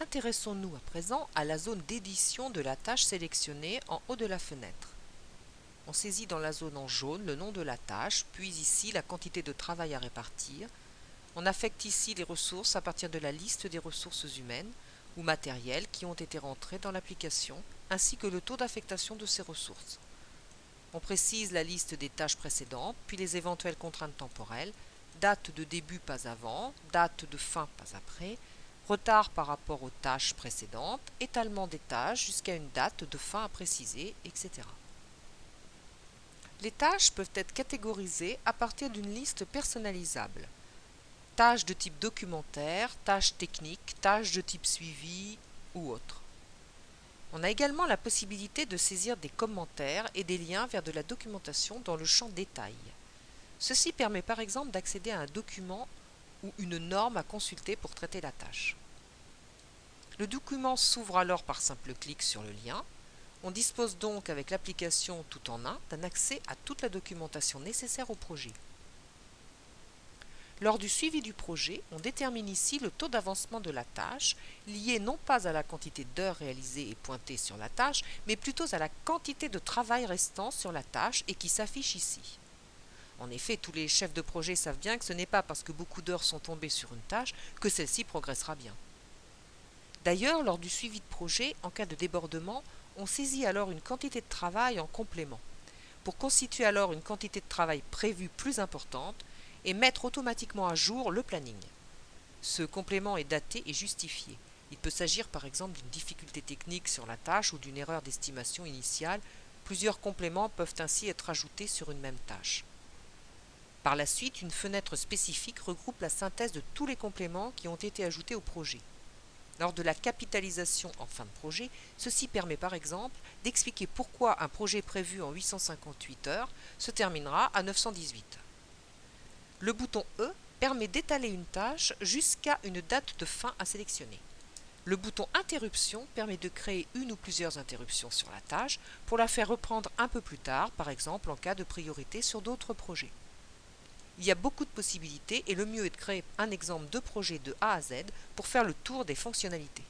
Intéressons-nous à présent à la zone d'édition de la tâche sélectionnée en haut de la fenêtre. On saisit dans la zone en jaune le nom de la tâche, puis ici la quantité de travail à répartir. On affecte ici les ressources à partir de la liste des ressources humaines ou matérielles qui ont été rentrées dans l'application, ainsi que le taux d'affectation de ces ressources. On précise la liste des tâches précédentes, puis les éventuelles contraintes temporelles, date de début pas avant, date de fin pas après, retard par rapport aux tâches précédentes, étalement des tâches jusqu'à une date de fin à préciser, etc. Les tâches peuvent être catégorisées à partir d'une liste personnalisable. Tâches de type documentaire, tâches techniques, tâches de type suivi ou autres. On a également la possibilité de saisir des commentaires et des liens vers de la documentation dans le champ Détails. Ceci permet par exemple d'accéder à un document ou une norme à consulter pour traiter la tâche. Le document s'ouvre alors par simple clic sur le lien. On dispose donc avec l'application tout en un d'un accès à toute la documentation nécessaire au projet. Lors du suivi du projet, on détermine ici le taux d'avancement de la tâche, lié non pas à la quantité d'heures réalisées et pointées sur la tâche, mais plutôt à la quantité de travail restant sur la tâche et qui s'affiche ici. En effet, tous les chefs de projet savent bien que ce n'est pas parce que beaucoup d'heures sont tombées sur une tâche que celle-ci progressera bien. D'ailleurs, lors du suivi de projet, en cas de débordement, on saisit alors une quantité de travail en complément, pour constituer alors une quantité de travail prévue plus importante, et mettre automatiquement à jour le planning. Ce complément est daté et justifié. Il peut s'agir par exemple d'une difficulté technique sur la tâche ou d'une erreur d'estimation initiale. Plusieurs compléments peuvent ainsi être ajoutés sur une même tâche. Par la suite, une fenêtre spécifique regroupe la synthèse de tous les compléments qui ont été ajoutés au projet. Lors de la capitalisation en fin de projet, ceci permet par exemple d'expliquer pourquoi un projet prévu en 858 heures se terminera à 918. Le bouton E permet d'étaler une tâche jusqu'à une date de fin à sélectionner. Le bouton Interruption permet de créer une ou plusieurs interruptions sur la tâche pour la faire reprendre un peu plus tard, par exemple en cas de priorité sur d'autres projets. Il y a beaucoup de possibilités et le mieux est de créer un exemple de projet de A à Z pour faire le tour des fonctionnalités.